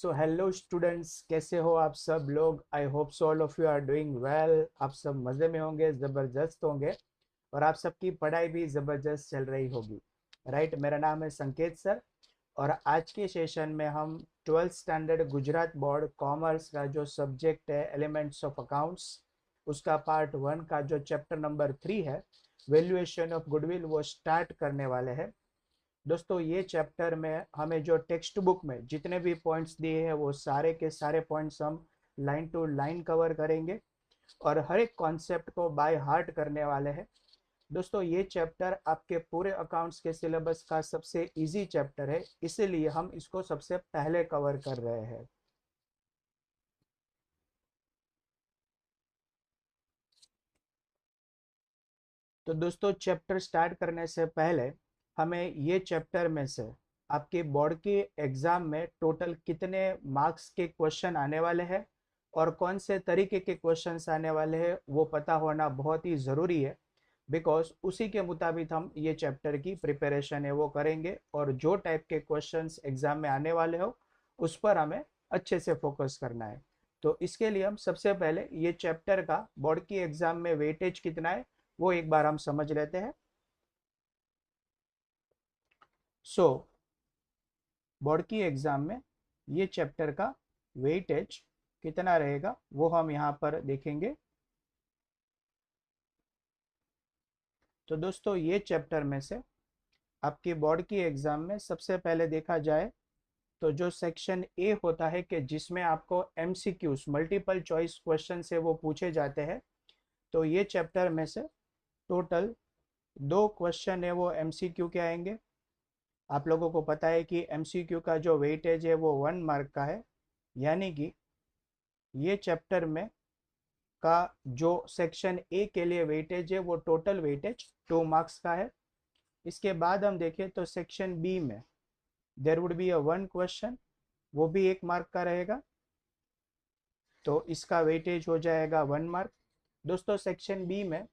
So hello students, कैसे हो आप सब लोग। I hope so all of you are doing well. आप सब मज़े में होंगे, ज़बरदस्त होंगे और आप सबकी पढ़ाई भी ज़बरदस्त चल रही होगी। राइट, मेरा नाम है संकेत सर और आज के सेशन में हम 12th standard Gujarat board commerce का जो सब्जेक्ट है एलिमेंट्स ऑफ अकाउंट्स, उसका पार्ट 1 का जो चैप्टर नंबर 3 है वैल्यूएशन ऑफ गुडविल, वो स्टार्ट करने वाले हैं। दोस्तों, ये चैप्टर में हमें जो टेक्स्ट बुक में जितने भी पॉइंट्स दिए हैं वो सारे के सारे पॉइंट्स हम लाइन टू लाइन कवर करेंगे और हर एक कॉन्सेप्ट को बाय हार्ट करने वाले हैं। दोस्तों, ये चैप्टर आपके पूरे अकाउंट्स के सिलेबस का सबसे इजी चैप्टर है, इसीलिए हम इसको सबसे पहले कवर कर रहे हैं। तो दोस्तों, चैप्टर स्टार्ट करने से पहले हमें ये चैप्टर में से आपके बोर्ड के एग्जाम में टोटल कितने मार्क्स के क्वेश्चन आने वाले हैं और कौन से तरीके के क्वेश्चंस आने वाले हैं वो पता होना बहुत ही ज़रूरी है। बिकॉज उसी के मुताबिक हम ये चैप्टर की प्रिपरेशन है वो करेंगे और जो टाइप के क्वेश्चंस एग्जाम में आने वाले हो उस पर हमें अच्छे से फोकस करना है। तो इसके लिए हम सबसे पहले ये चैप्टर का बोर्ड की एग्जाम में वेटेज कितना है वो एक बार हम समझ लेते हैं। सो बोर्ड की एग्जाम में ये चैप्टर का वेटेज कितना रहेगा वो हम यहाँ पर देखेंगे। तो दोस्तों, ये चैप्टर में से आपकी बोर्ड की एग्जाम में सबसे पहले देखा जाए तो जो सेक्शन ए होता है कि जिसमें आपको एमसीक्यूज मल्टीपल चॉइस क्वेश्चन से वो पूछे जाते हैं, तो ये चैप्टर में से टोटल 2 क्वेश्चन है वो एमसीक्यू के आएंगे। आप लोगों को पता है कि एमसीक्यू का जो वेटेज है वो 1 मार्क का है, यानी कि ये चैप्टर में का जो सेक्शन ए के लिए वेटेज है वो टोटल वेटेज 2 मार्क्स का है। इसके बाद हम देखें तो सेक्शन बी में there would be a 1 question, वो भी 1 मार्क का रहेगा, तो इसका वेटेज हो जाएगा 1 मार्क। दोस्तों, सेक्शन बी में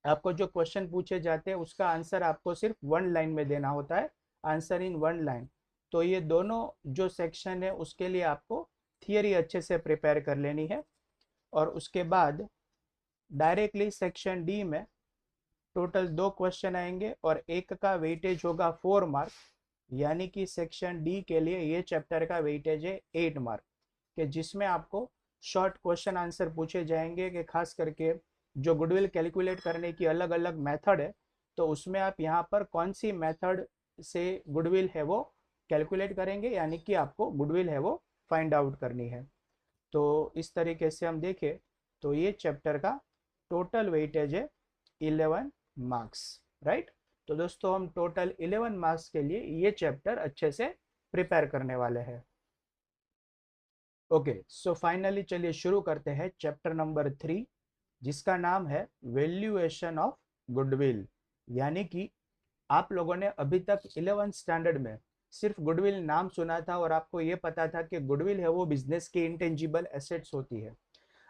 आपको जो क्वेश्चन पूछे जाते हैं उसका आंसर आपको सिर्फ 1 लाइन में देना होता है, आंसर इन 1 लाइन। तो ये दोनों जो सेक्शन है उसके लिए आपको थियरी अच्छे से प्रिपेयर कर लेनी है और उसके बाद डायरेक्टली सेक्शन डी में टोटल 2 क्वेश्चन आएंगे और एक का वेटेज होगा 4 मार्क, यानी कि सेक्शन डी के लिए ये चैप्टर का वेटेज है 8 मार्क के जिसमें आपको शॉर्ट क्वेश्चन आंसर पूछे जाएंगे कि खास करके जो गुडविल कैलकुलेट करने की अलग अलग मेथड है, तो उसमें आप यहाँ पर कौन सी मेथड से गुडविल है वो कैलकुलेट करेंगे, यानी कि आपको गुडविल है वो फाइंड आउट करनी है। तो इस तरीके से हम देखें तो ये चैप्टर का टोटल वेटेज है 11 मार्क्स। राइट, तो दोस्तों हम टोटल 11 मार्क्स के लिए ये चैप्टर अच्छे से प्रिपेयर करने वाले हैं। ओके, सो फाइनली चलिए शुरू करते हैं चैप्टर नंबर 3, जिसका नाम है वैल्यूएशन ऑफ गुडविल। यानी कि आप लोगों ने अभी तक 11th स्टैंडर्ड में सिर्फ गुडविल नाम सुना था और आपको ये पता था कि गुडविल है वो बिजनेस की इंटेंजिबल एसेट्स होती है,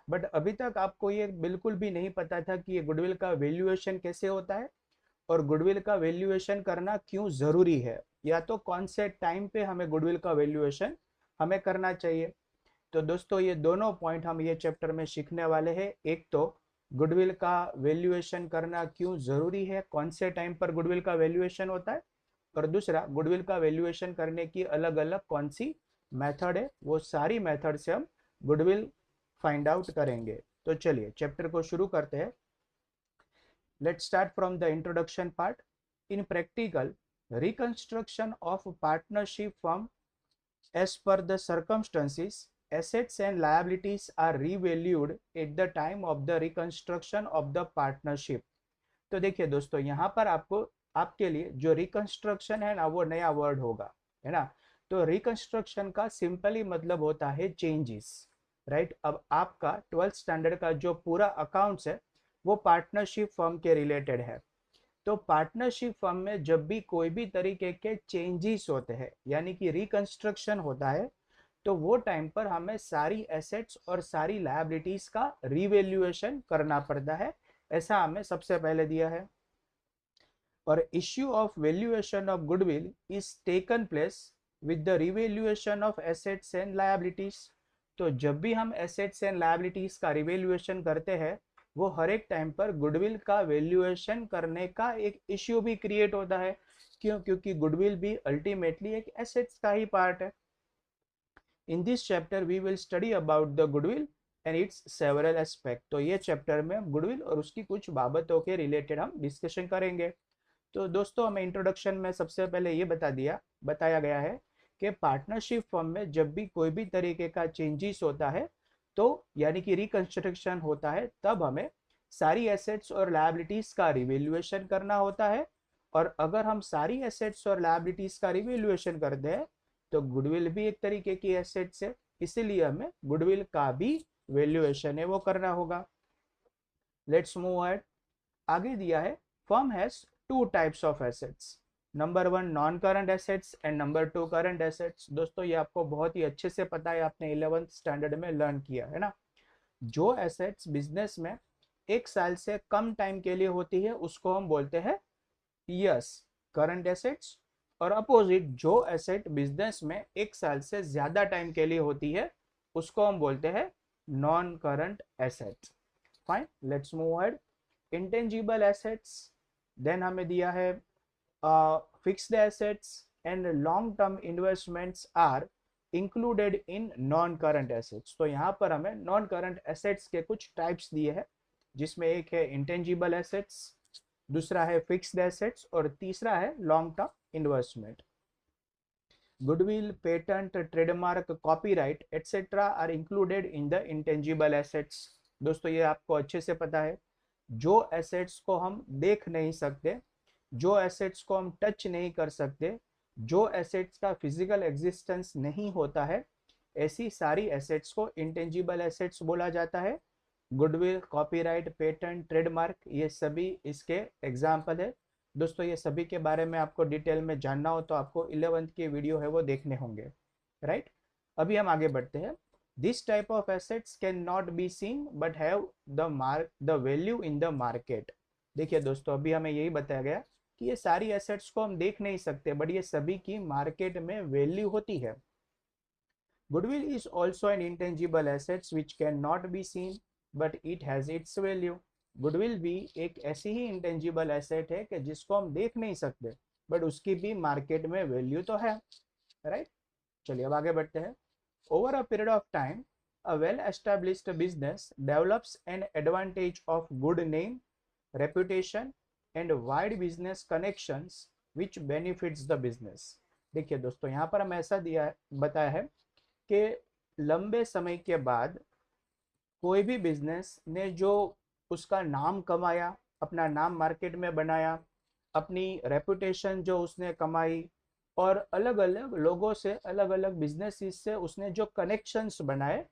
बट अभी तक आपको ये बिल्कुल भी नहीं पता था कि ये गुडविल का वैल्यूएशन कैसे होता है और गुडविल का वैल्यूएशन करना क्यों ज़रूरी है, या तो कौन से टाइम पे हमें गुडविल का वैल्यूएशन हमें करना चाहिए। तो दोस्तों, ये दोनों पॉइंट हम ये चैप्टर में सीखने वाले हैं। एक तो गुडविल का वैल्यूएशन करना क्यों ज़रूरी है, कौन से टाइम पर गुडविल का वैल्यूएशन होता है, और दूसरा गुडविल का वैल्यूएशन करने की अलग अलग कौन सी मेथड है, वो सारी मेथड से हम गुडविल फाइंड आउट करेंगे। तो चलिए चैप्टर को शुरू करते हैं। Let's start from the introduction part. In practical reconstruction of partnership firm as per the circumstances, assets and liabilities are revalued at the time of the reconstruction of the partnership। तो देखिए दोस्तों, यहाँ पर आपको आपके लिए जो रिकंस्ट्रक्शन है ना वो नया वर्ड होगा, है ना। तो रिकंस्ट्रक्शन का सिंपली मतलब होता है चेंजेस। राइट, अब आपका 12th स्टैंडर्ड का जो पूरा अकाउंट्स है वो पार्टनरशिप फर्म के रिलेटेड है। तो पार्टनरशिप फर्म में जब भी कोई भी तरीके के चेंजेस होते हैं यानी कि रिकंस्ट्रक्शन होता है, तो वो टाइम पर हमें सारी एसेट्स और सारी लायबिलिटीज का रिवैल्यूएशन करना पड़ता है, ऐसा हमें सबसे पहले दिया है। और issue of valuation of goodwill is taken place with the revaluation of assets and liabilities. तो जब भी हम एसेट्स एंड लायबिलिटीज का रिवेल्यूएशन करते हैं वो हर एक टाइम पर गुडविल का वैल्यूएशन करने का एक इश्यू भी क्रिएट होता है। क्यों? क्योंकि गुडविल भी अल्टीमेटली एक एसेट्स का ही पार्ट है। In this chapter we will study about the goodwill and its several aspect. तो ये चैप्टर में हम गुडविल और उसकी कुछ बाबतों के रिलेटेड हम डिस्कशन करेंगे। तो दोस्तों हमें इंट्रोडक्शन में सबसे पहले ये बताया गया है कि पार्टनरशिप फर्म में जब भी कोई भी तरीके का चेंजेस होता है तो यानी कि रिकंस्ट्रक्शन होता है तब हमें सारी एसेट्स और लायबिलिटीज का रिवैल्यूएशन करना होता है। और अगर हम सारी एसेट्स और लायबिलिटीज का रिवैल्यूएशन करते हैं तो गुडविल भी एक तरीके की एसेट्स है, इसीलिए हमें गुडविल का भी वैल्यूएशन है वो करना होगा। Let's move ahead. आगे दिया है firm has two types of assets, number one non current assets and number two current assets. दोस्तों ये आपको बहुत ही अच्छे से पता है, आपने 11th स्टैंडर्ड में लर्न किया है ना। जो एसेट्स बिजनेस में एक साल से कम टाइम के लिए होती है उसको हम बोलते हैं यस करंट एसेट्स, और अपोजिट जो एसेट बिजनेस में एक साल से ज्यादा टाइम के लिए होती है उसको हम बोलते हैं non current assets. Fine, let's move ahead. Intangible assets, then हमें दिया है fixed assets and long term investments are included in non current assets. तो यहाँ पर हमें नॉन करंट एसेट्स के कुछ टाइप्स दिए हैं, जिसमें एक है इंटेंजिबल एसेट्स, दूसरा है फिक्स्ड एसेट्स और तीसरा है long term investment. Goodwill, patent, trademark, copyright etcetera are included in the intangible assets. दोस्तों ये आपको अच्छे से पता है, जो एसेट्स को हम देख नहीं सकते, जो एसेट्स को हम टच नहीं कर सकते, जो एसेट्स का फिजिकल एग्जिस्टेंस नहीं होता है, ऐसी सारी एसेट्स को इंटेंजिबल एसेट्स बोला जाता है। गुडविल, कॉपीराइट, पेटेंट, ट्रेडमार्क ये सभी इसके एग्जाम्पल है। दोस्तों ये सभी के बारे में आपको डिटेल में जानना हो तो आपको 11th के वीडियो है वो देखने होंगे, राइट। अभी हम आगे बढ़ते हैं। This type of assets can not be seen but have the value in the market. देखिए दोस्तों अभी हमें यही बताया गया कि ये सारी एसेट्स को हम देख नहीं सकते बट ये सभी की मार्केट में वैल्यू होती है। Goodwill is also an intangible assets which can not be seen but it has its value. Goodwill भी एक ऐसी ही इंटेंजिबल एसेट है कि जिसको हम देख नहीं सकते बट उसकी भी मार्केट में वैल्यू तो है, राइट। चलिए अब आगे बढ़ते हैं। Over a period of time a well established business develops an advantage of good name, reputation and wide business connections which benefits the business। देखिए दोस्तों यहाँ पर हम ऐसा बताया है कि लंबे समय के बाद कोई भी बिजनेस ने जो उसका नाम कमाया, अपना नाम मार्केट में बनाया, अपनी रेपुटेशन जो उसने कमाई और अलग अलग लोगों से, अलग अलग बिजनेसेस से उसने जो कनेक्शंस बनाए,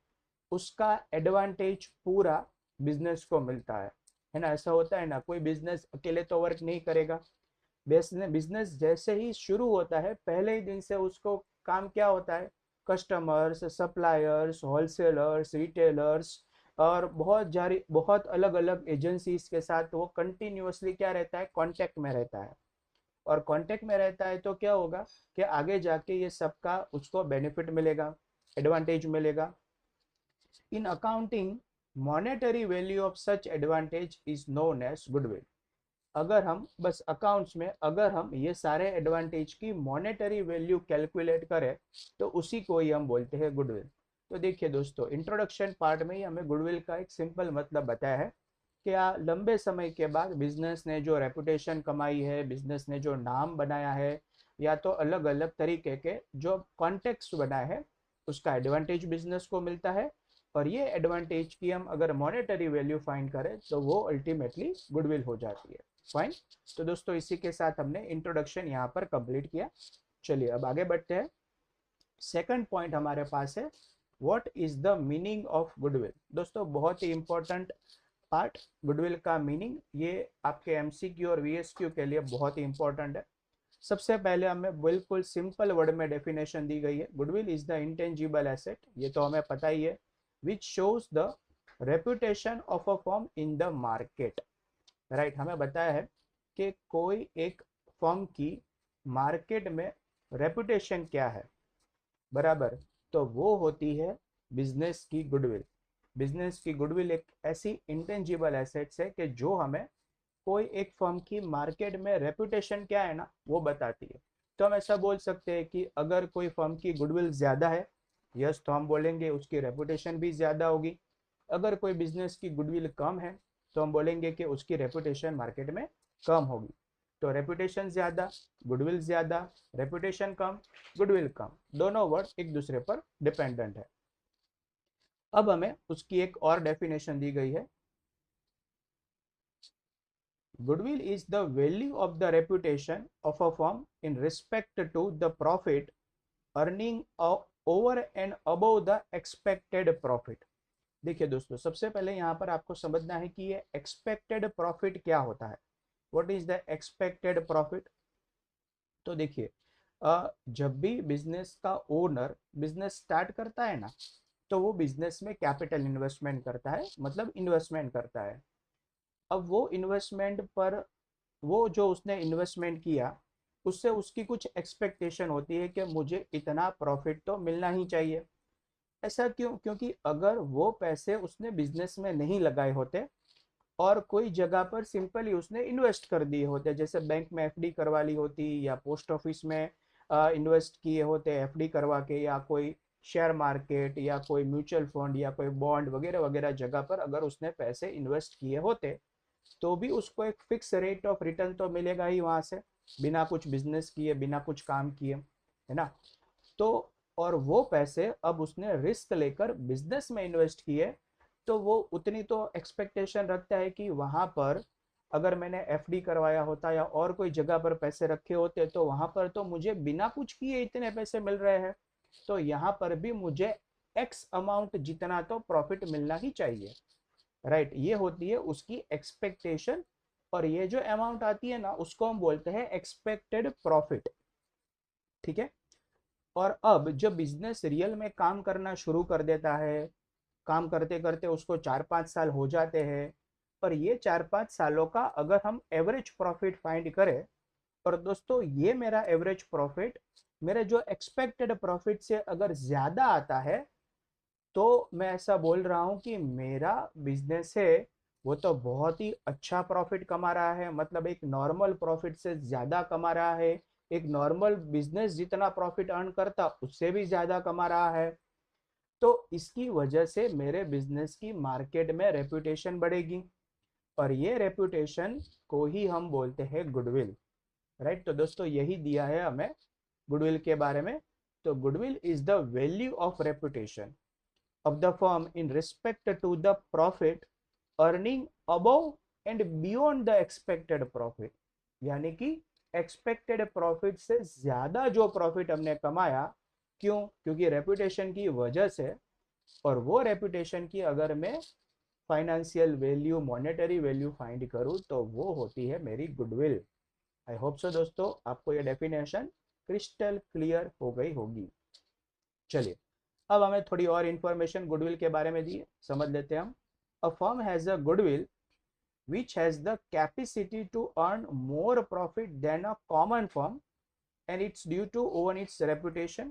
उसका एडवांटेज पूरा बिजनेस को मिलता है ना। ऐसा होता है ना, कोई बिजनेस अकेले तो वर्क नहीं करेगा। बिजनेस जैसे ही शुरू होता है पहले ही दिन से उसको काम क्या होता है, कस्टमर्स, सप्लायर्स, होलसेलर्स, रिटेलर्स और बहुत अलग अलग एजेंसीज के साथ वो कंटिन्यूअसली क्या रहता है, कांटेक्ट में रहता है। और कांटेक्ट में रहता है तो क्या होगा कि आगे जाके ये सबका उसको बेनिफिट मिलेगा, एडवांटेज मिलेगा। In accounting monetary value of such advantage is known as goodwill. अगर हम बस अकाउंट्स में अगर हम ये सारे एडवांटेज की मॉनेटरी वैल्यू कैलकुलेट करें तो उसी को ही हम बोलते हैं गुडविल। तो देखिए दोस्तों इंट्रोडक्शन पार्ट में ही हमें गुडविल का एक सिंपल मतलब बताया है कि लंबे समय के बाद बिजनेस ने जो रेपुटेशन कमाई है, बिजनेस ने जो नाम बनाया है, या तो अलग अलग तरीके के जो कॉन्टेक्ट्स बनाए हैं, उसका एडवांटेज बिजनेस को मिलता है। और ये एडवांटेज की हम अगर मॉनेटरी वैल्यू फाइंड करें तो वो अल्टीमेटली गुडविल हो जाती है। फाइन। तो दोस्तों इसी के साथ हमने इंट्रोडक्शन यहाँ पर कंप्लीट किया। चलिए अब आगे बढ़ते हैं। सेकंड पॉइंट हमारे पास है, what is the meaning of goodwill. दोस्तों बहुत ही इंपॉर्टेंट पार्ट, गुडविल का मीनिंग, ये आपके एमसीक्यू और वीएसक्यू के लिए बहुत ही इंपॉर्टेंट है। सबसे पहले हमें बिल्कुल सिंपल वर्ड में डेफिनेशन दी गई है, goodwill is the intangible asset, ये तो हमें पता ही है, which shows the reputation of a firm in the market. Right, हमें बताया है कि कोई एक फर्म की मार्केट में रेपुटेशन क्या है, बराबर। तो वो होती है बिजनेस की गुडविल। बिजनेस की गुडविल एक ऐसी इंटेंजिबल एसेट्स है कि जो हमें कोई एक फर्म की मार्केट में रेपुटेशन क्या है ना वो बताती है। तो हम ऐसा बोल सकते हैं कि अगर कोई फर्म की गुडविल ज्यादा है, यस, तो हम बोलेंगे उसकी रेपुटेशन भी ज्यादा होगी। अगर कोई बिजनेस की गुडविल कम है तो हम बोलेंगे कि उसकी रेपुटेशन मार्केट में कम होगी। तो रेपुटेशन ज्यादा, गुडविल ज्यादा, रेपुटेशन कम, गुडविल कम, दोनों वर्ड एक दूसरे पर डिपेंडेंट है। अब हमें उसकी एक और डेफिनेशन दी गई है। Goodwill is the value of the reputation of a firm in respect to the profit earning over and above the expected profit। देखिए दोस्तों, सबसे पहले यहाँ पर आपको समझना है कि ये एक्सपेक्टेड प्रॉफिट क्या होता है। What is the expected profit? तो देखिए, जब भी बिजनेस का ओनर बिजनेस स्टार्ट करता है ना, तो वो बिजनेस में कैपिटल इन्वेस्टमेंट करता है, मतलब इन्वेस्टमेंट करता है। अब वो इन्वेस्टमेंट पर, वो जो उसने इन्वेस्टमेंट किया उससे उसकी कुछ एक्सपेक्टेशन होती है कि मुझे इतना प्रॉफिट तो मिलना ही चाहिए। ऐसा क्यों? क्योंकि अगर वो पैसे उसने बिजनेस में नहीं लगाए होते और कोई जगह पर सिंपली उसने इन्वेस्ट कर दिए होते, जैसे बैंक में एफडी करवा ली होती या पोस्ट ऑफिस में इन्वेस्ट किए होते एफडी करवा के, या कोई शेयर मार्केट या कोई म्यूचुअल फंड या कोई बॉन्ड वगैरह वगैरह जगह पर अगर उसने पैसे इन्वेस्ट किए होते, तो भी उसको एक फिक्स रेट ऑफ रिटर्न तो मिलेगा ही वहां से, बिना कुछ बिजनेस किए, बिना कुछ काम किए, है ना। तो और वो पैसे अब उसने रिस्क लेकर बिजनेस में इन्वेस्ट किए, तो वो उतनी तो एक्सपेक्टेशन रखता है कि वहां पर अगर मैंने एफडी करवाया होता या और कोई जगह पर पैसे रखे होते तो वहां पर तो मुझे बिना कुछ किए इतने पैसे मिल रहे हैं, तो यहाँ पर भी मुझे एक्स अमाउंट जितना तो प्रॉफिट मिलना ही चाहिए। राइट, ये होती है उसकी एक्सपेक्टेशन। और ये जो अमाउंट आती है ना उसको हम बोलते हैं एक्सपेक्टेड प्रॉफिट। ठीक है। और अब जब बिजनेस रियल में काम करना शुरू कर देता है, काम करते करते उसको 4-5 साल हो जाते हैं, पर ये 4-5 सालों का अगर हम एवरेज प्रॉफिट फाइंड करें, और दोस्तों ये मेरा एवरेज प्रॉफिट मेरे जो एक्सपेक्टेड प्रॉफिट से अगर ज्यादा आता है, तो मैं ऐसा बोल रहा हूँ कि मेरा बिजनेस है वो तो बहुत ही अच्छा प्रॉफिट कमा रहा है, मतलब एक नॉर्मल प्रॉफिट से ज्यादा कमा रहा है, एक नॉर्मल बिजनेस जितना प्रॉफिट अर्न करता उससे भी ज्यादा कमा रहा है। तो इसकी वजह से मेरे बिजनेस की मार्केट में रेपुटेशन बढ़ेगी, और ये रेपुटेशन को ही हम बोलते हैं गुडविल। राइट, तो दोस्तों यही दिया है हमें गुडविल के बारे में। तो goodwill is the value of reputation of the firm in respect to the profit earning above and beyond the expected profit। यानी कि एक्सपेक्टेड प्रॉफिट से ज्यादा जो प्रॉफिट हमने कमाया, क्यों? क्योंकि रेपुटेशन की वजह से। और वो रेपुटेशन की अगर मैं financial value, monetary value find करूं, तो वो होती है मेरी गुडविल। आई होप सो दोस्तों आपको ये डेफिनेशन क्रिस्टल क्लियर हो गई होगी। चलिए, अब हमें थोड़ी और इंफॉर्मेशन गुडविल के बारे में दी, समझ लेते हैं हम। A firm has a goodwill which has the capacity to earn more profit than a common firm and it's due to own its reputation।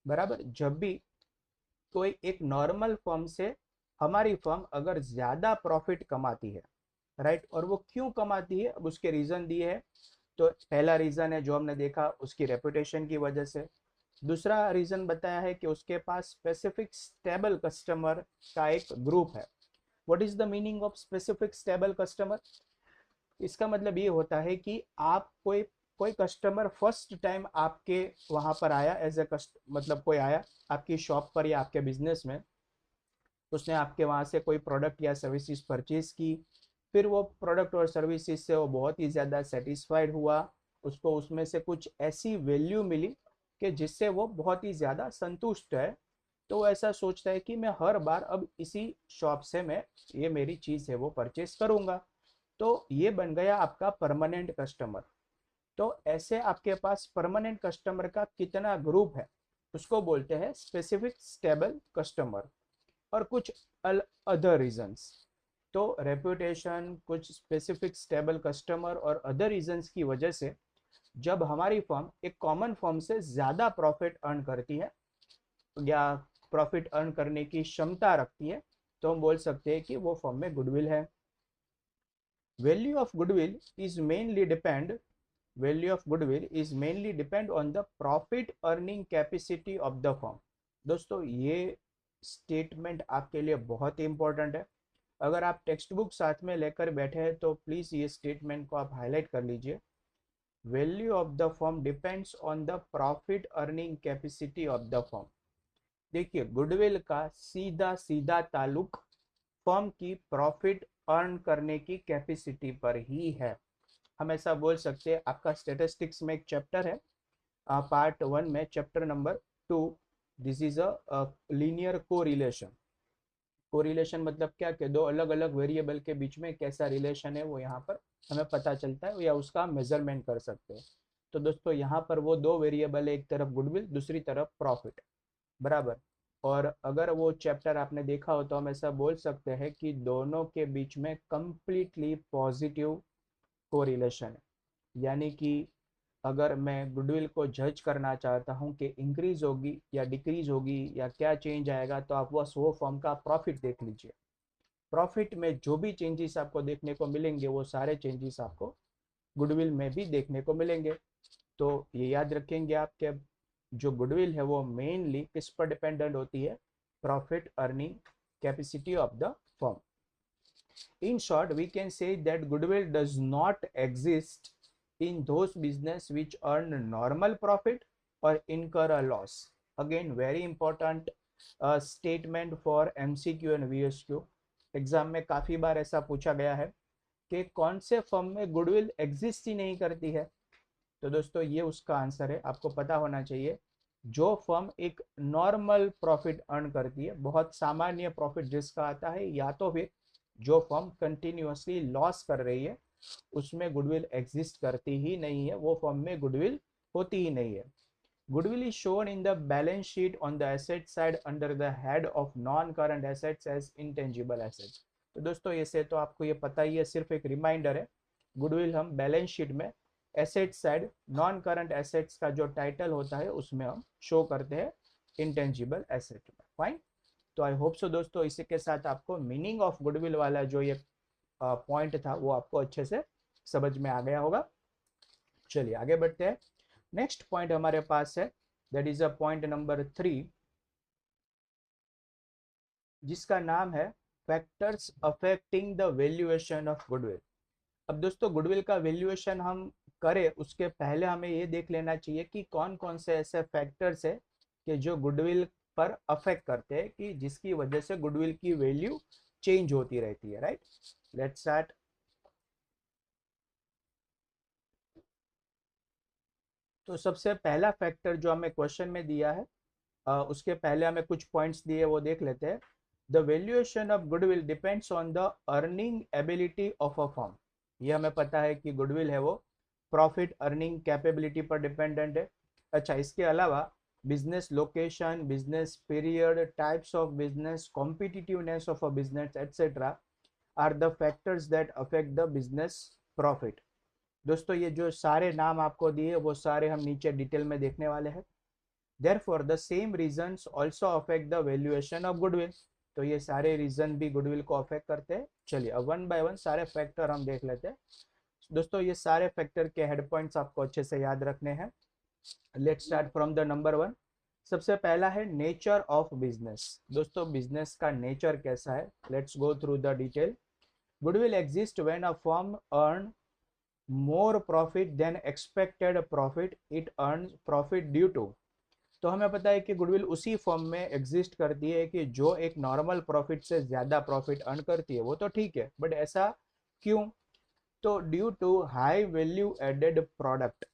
बराबर, जब भी कोई एक नॉर्मल फर्म से हमारी फर्म अगर ज्यादा प्रॉफिट कमाती है, राइट, और वो क्यों कमाती है, अब उसके रीजन दिए है। तो पहला रीजन है जो हमने देखा, उसकी रेपुटेशन की वजह से। दूसरा रीजन बताया है कि उसके पास स्पेसिफिक स्टेबल कस्टमर का एक ग्रुप है। What is the meaning of specific stable customer? इसका मतलब ये होता है कि आप कोई कोई कस्टमर फर्स्ट टाइम आपके वहां पर आया एज ए कस्ट, मतलब कोई आया आपकी शॉप पर या आपके बिजनेस में, उसने आपके वहां से कोई प्रोडक्ट या सर्विसेज परचेज की, फिर वो प्रोडक्ट और सर्विसेज से वो बहुत ही ज़्यादा सेटिस्फाइड हुआ, उसको उसमें से कुछ ऐसी वैल्यू मिली कि जिससे वो बहुत ही ज़्यादा संतुष्ट है। तो वो ऐसा सोचता है कि मैं हर बार अब इसी शॉप से मैं ये मेरी चीज़ है वो परचेज करूँगा। तो ये बन गया आपका परमानेंट कस्टमर। तो ऐसे आपके पास परमानेंट कस्टमर का कितना ग्रुप है उसको बोलते हैं स्पेसिफिक स्टेबल कस्टमर। और कुछ अदर रीजंस, तो रेपुटेशन, कुछ स्पेसिफिक स्टेबल कस्टमर और अदर रीजंस की वजह से जब हमारी फर्म एक कॉमन फर्म से ज़्यादा प्रॉफिट अर्न करती है, या प्रॉफिट अर्न करने की क्षमता रखती है, तो हम बोल सकते हैं कि वो फर्म में गुडविल है। Value of goodwill is mainly depend value of goodwill is mainly depend on the profit earning capacity of the firm। दोस्तों ये स्टेटमेंट आपके लिए बहुत ही इंपॉर्टेंट है। अगर आप टेक्स्ट बुक साथ में लेकर बैठे हैं तो प्लीज ये स्टेटमेंट को आप हाईलाइट कर लीजिए। Value of the firm depends on the profit earning capacity of the firm. देखिए गुडविल का सीधा सीधा ताल्लुक फर्म की प्रॉफिट अर्न करने की कैपेसिटी पर ही है। हम ऐसा बोल सकते हैं। आपका स्टेटिस्टिक्स में एक चैप्टर है पार्ट 1 में, chapter number 2, this is a linear correlation. Correlation मतलब क्या कि दो अलग अलग वेरिएबल के बीच में कैसा रिलेशन है वो यहाँ पर हमें पता चलता है या उसका मेजरमेंट कर सकते हैं। तो दोस्तों यहाँ पर वो दो वेरिएबल है, एक तरफ गुडविल दूसरी तरफ प्रॉफिट, बराबर। और अगर वो चैप्टर आपने देखा हो तो हम ऐसा बोल सकते हैं कि दोनों के बीच में कंप्लीटली पॉजिटिव कोरिलेशन है। यानी कि अगर मैं गुडविल को जज करना चाहता हूं कि इंक्रीज होगी या डिक्रीज होगी या क्या चेंज आएगा, तो आप बस वो फर्म का प्रॉफिट देख लीजिए। प्रॉफिट में जो भी चेंजेस आपको देखने को मिलेंगे वो सारे चेंजेस आपको गुडविल में भी देखने को मिलेंगे। तो ये याद रखेंगे आप कि जो गुडविल है वो मेनली किस पर डिपेंडेंट होती है, profit earning capacity of the firm. In short, we can say that goodwill does not exist in those business which earn normal profit or incur a loss. Again, very important statement for MCQ and VSQ। Exam में काफी बार ऐसा पूछा गया है कि कौन से firm में गुडविल एग्जिस्ट ही नहीं करती है। तो दोस्तों ये उसका आंसर है, आपको पता होना चाहिए। जो फर्म एक नॉर्मल प्रॉफिट अर्न करती है, बहुत सामान्य प्रॉफिट जिसका आता है, या तो फिर जो फर्म कंटिन्यूअसली लॉस कर रही है, उसमें गुडविल एग्जिस्ट करती ही नहीं है, वो फर्म में गुडविल होती ही नहीं है। Goodwill is shown in the balance sheet on the asset side under the head of non current assets as intangible assets. तो दोस्तों ये तो आपको ये पता ही है, सिर्फ एक रिमाइंडर है। गुडविल हम बैलेंस शीट में asset side non current assets का जो टाइटल होता है उसमें हम शो करते हैं इंटेंजिबल एसेट में। फाइन। तो आई होप सो दोस्तों इसी के साथ आपको मीनिंग ऑफ गुडविल वाला जो ये पॉइंट था वो आपको अच्छे से समझ में आ गया होगा। चलिए आगे बढ़ते हैं। नेक्स्ट पॉइंट हमारे पास है, that is a point number 3, जिसका नाम है factors affecting the valuation of goodwill. अब दोस्तों गुडविल का वैल्यूएशन हम करें उसके पहले हमें ये देख लेना चाहिए कि कौन कौन से ऐसे फैक्टर्स है कि जो गुडविल पर अफेक्ट करते हैं, कि जिसकी वजह से गुडविल की वैल्यू चेंज होती रहती है। Right, let's start. तो सबसे पहला फैक्टर जो हमें क्वेश्चन में दिया है, उसके पहले हमें कुछ पॉइंट्स दिए वो देख लेते हैं। The valuation of goodwill depends on the earning ability of a firm. ये हमें पता है कि गुडविल है वो प्रॉफिट अर्निंग कैपेबिलिटी पर डिपेंडेंट है। अच्छा, इसके अलावा business location, business period, types of business, competitiveness of a business etcetera are the factors that affect the business profit. दोस्तों ये जो सारे नाम आपको दिए वो सारे हम नीचे डिटेल में देखने वाले हैं। Therefore, the same reasons also affect the valuation of goodwill। तो ये सारे रीजन भी गुडविल को अफेक्ट करते हैं। चलिए अब वन बाय वन सारे फैक्टर हम देख लेते हैं। दोस्तों ये सारे फैक्टर के हेड पॉइंट्स आपको अच्छे से याद रखने हैं। Let's start from the number 1। सबसे पहला है नेचर ऑफ बिजनेस। दोस्तों बिजनेस का नेचर कैसा है, let's go through the detail. Goodwill exist when a firm earn more profit than expected profit, it earns profit due to। तो हमें पता है कि गुडविल उसी फर्म में एग्जिस्ट करती है कि जो एक नॉर्मल प्रॉफिट से ज्यादा प्रॉफिट अर्न करती है, वो तो ठीक है, बट ऐसा क्यों? तो due to high value added product,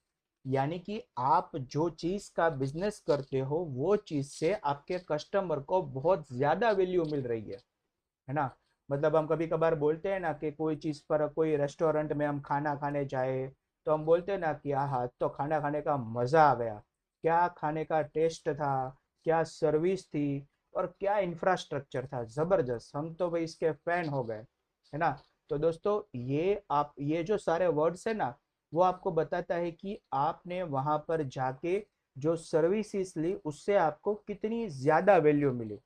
यानी कि आप जो चीज का बिजनेस करते हो वो चीज से आपके कस्टमर को बहुत ज्यादा वैल्यू मिल रही है ना। मतलब हम कभी कभार बोलते हैं ना कि कोई चीज पर, कोई रेस्टोरेंट में हम खाना खाने जाए तो हम बोलते हैं ना कि हाँ तो खाना खाने का मजा आ गया, क्या खाने का टेस्ट था, क्या सर्विस थी, और क्या इंफ्रास्ट्रक्चर था, जबरदस्त, हम तो भाई इसके फैन हो गए, है ना। तो दोस्तों ये जो सारे वर्ड्स है ना, वो आपको बताता है कि आपने वहां पर जाके जो सर्विसेज ली उससे आपको कितनी ज्यादा वैल्यू मिली।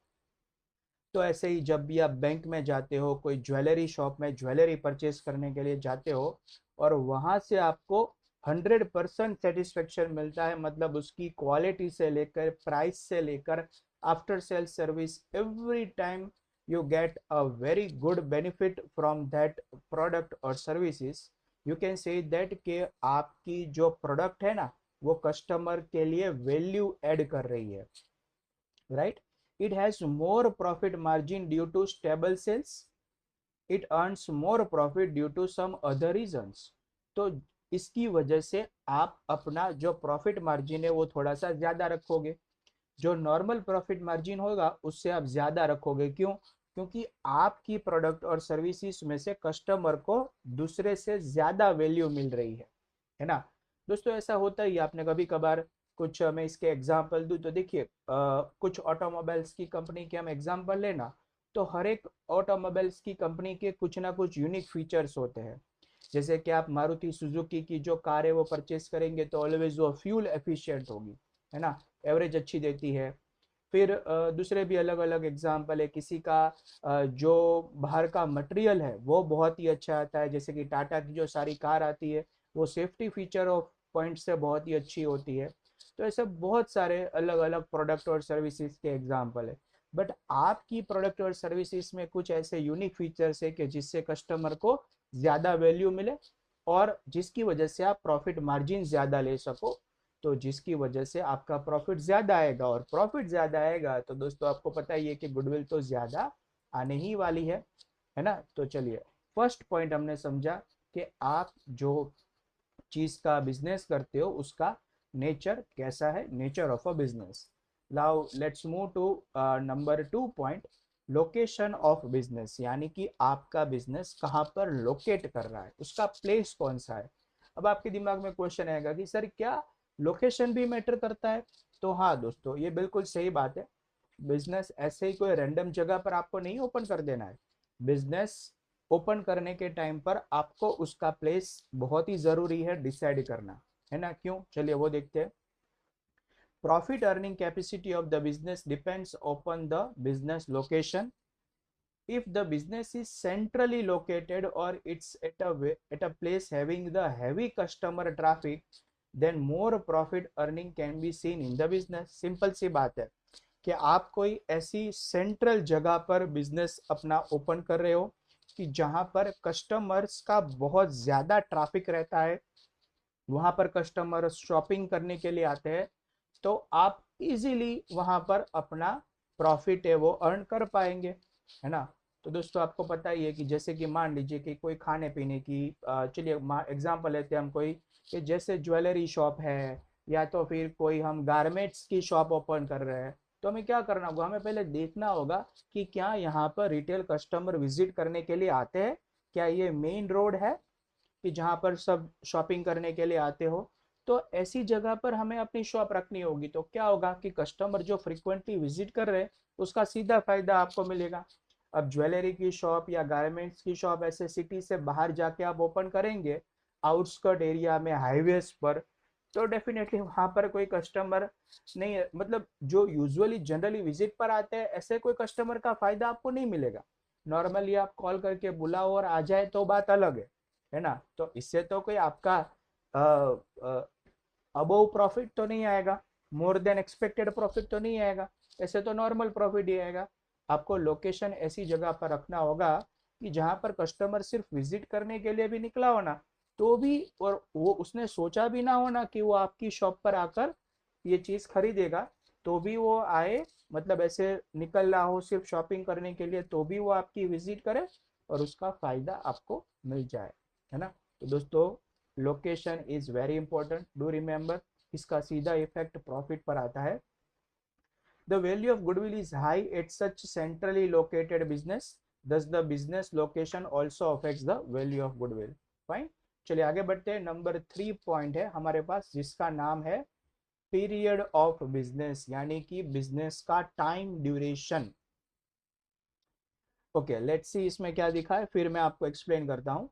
तो ऐसे ही जब भी आप बैंक में जाते हो, कोई ज्वेलरी शॉप में ज्वेलरी परचेज करने के लिए जाते हो और वहां से आपको 100% सेटिस्फेक्शन मिलता है, मतलब उसकी क्वालिटी से लेकर प्राइस से लेकर after sale service, every time you get a very good benefit from that product और services. You can say that कि आपकी जो प्रोडक्ट है ना, वो कस्टमर के लिए वैल्यू ऐड कर रही है, right? It has more profit margin due to stable sales. It earns more profit due to some other reasons. तो इसकी वजह से आप अपना जो प्रॉफिट मार्जिन है वो थोड़ा सा ज्यादा रखोगे। जो नॉर्मल प्रॉफिट मार्जिन होगा उससे आप ज्यादा रखोगे। क्यों? क्योंकि आपकी प्रोडक्ट और सर्विसेज में से कस्टमर को दूसरे से ज्यादा वैल्यू मिल रही है ना। दोस्तों ऐसा होता ही, आपने कभी कभार कुछ, मैं इसके एग्जांपल दूं तो देखिए, कुछ ऑटोमोबाइल्स की कंपनी के हम एग्जांपल लेना, तो हर एक ऑटोमोबाइल्स की कंपनी के कुछ ना कुछ यूनिक फीचर्स होते हैं। जैसे कि आप मारुति सुजुकी की जो कार है वो परचेस करेंगे तो ऑलवेज वो फ्यूल एफिशिएंट होगी, है ना, एवरेज अच्छी देती है। फिर दूसरे भी अलग अलग एग्जाम्पल है, किसी का जो बाहर का मटेरियल है वो बहुत ही अच्छा आता है। जैसे कि टाटा की जो सारी कार आती है वो सेफ्टी फीचर ऑफ पॉइंट से बहुत ही अच्छी होती है। तो ऐसे बहुत सारे अलग अलग प्रोडक्ट और सर्विसेज के एग्जाम्पल है। बट आपकी प्रोडक्ट और सर्विसेज में कुछ ऐसे यूनिक फीचर्स है कि जिससे कस्टमर को ज्यादा वैल्यू मिले और जिसकी वजह से आप प्रॉफिट मार्जिन ज्यादा ले सको। तो जिसकी वजह से आपका प्रॉफिट ज्यादा आएगा, और प्रॉफिट ज्यादा आएगा तो दोस्तों आपको पता ही है कि गुडविल तो ज्यादा आने ही वाली है ना। तो चलिए, फर्स्ट पॉइंट हमने समझा कि आप जो चीज का बिजनेस करते हो उसका नेचर कैसा है, nature of a business. Now let's move to number 2 point, location of business, यानी कि आपका बिजनेस कहाँ पर लोकेट कर रहा है, उसका प्लेस कौन सा है। अब आपके दिमाग में क्वेश्चन आएगा कि सर क्या लोकेशन भी मैटर करता है? तो हाँ दोस्तों, ये बिल्कुल सही बात है। बिजनेस ऐसे ही कोई रैंडम जगह पर आपको नहीं ओपन कर देना है। बिजनेस ओपन करने के टाइम पर आपको उसका प्लेस बहुत ही जरूरी है डिसाइड करना, है ना। क्यों? चलिए वो देखते हैं। Profit earning capacity of the business depends upon the business location. If the business is centrally located or it's at a place having the heavy customer traffic, then more profit earning can be seen in the business. Simple सी बात है कि आप कोई ऐसी central जगह पर business अपना ओपन कर रहे हो कि जहां पर कस्टमर्स का बहुत ज्यादा ट्रैफिक रहता है, वहां पर कस्टमर शॉपिंग करने के लिए आते हैं, तो आप इजीली वहां पर अपना प्रॉफिट है वो अर्न कर पाएंगे, है ना। तो दोस्तों आपको पता ही है कि जैसे कि मान लीजिए कि कोई खाने पीने की, चलिए एग्जांपल लेते हैं हम कोई, कि जैसे ज्वेलरी शॉप है या तो फिर कोई हम गारमेंट्स की शॉप ओपन कर रहे हैं, तो हमें क्या करना होगा, हमें पहले देखना होगा कि क्या यहाँ पर रिटेल कस्टमर विजिट करने के लिए आते हैं, क्या ये मेन रोड है कि जहाँ पर सब शॉपिंग करने के लिए आते हो। तो ऐसी जगह पर हमें अपनी शॉप रखनी होगी, तो क्या होगा कि कस्टमर जो फ्रिक्वेंटली विजिट कर रहे हैं उसका सीधा फायदा आपको मिलेगा। अब ज्वेलरी की शॉप या गारमेंट्स की शॉप ऐसे सिटी से बाहर जाके आप ओपन करेंगे, आउटस्कर्ट एरिया में, हाईवेज पर, तो डेफिनेटली वहां पर कोई कस्टमर नहीं है, मतलब जो यूजुअली जनरली विजिट पर आते हैं ऐसे कोई कस्टमर का फायदा आपको नहीं मिलेगा। नॉर्मली आप कॉल करके बुलाओ और आ जाए तो बात अलग है ना। तो इससे तो कोई आपका अबोव प्रॉफिट तो नहीं आएगा, मोर देन एक्सपेक्टेड प्रॉफिट तो नहीं आएगा, ऐसे तो नॉर्मल प्रॉफिट ही आएगा। आपको लोकेशन ऐसी जगह पर रखना होगा कि जहां पर कस्टमर सिर्फ विजिट करने के लिए भी निकला हो ना, तो भी, और वो उसने सोचा भी ना हो ना कि वो आपकी शॉप पर आकर ये चीज खरीदेगा, तो भी वो आए, मतलब ऐसे निकल रहा हो सिर्फ शॉपिंग करने के लिए, तो भी वो आपकी विजिट करे और उसका फायदा आपको मिल जाए, है ना। तो दोस्तों, location is very important, do remember, इसका सीधा इफेक्ट प्रॉफिट पर आता है। The value of goodwill is high at such centrally located business, thus the business location also affects the value of goodwill. Fine, चलिए आगे बढ़ते हैं। नंबर 3 पॉइंट है हमारे पास जिसका नाम है पीरियड ऑफ बिजनेस, यानी कि बिजनेस का time duration. Okay, let's see इसमें क्या दिखा है, फिर मैं आपको एक्सप्लेन करता हूं।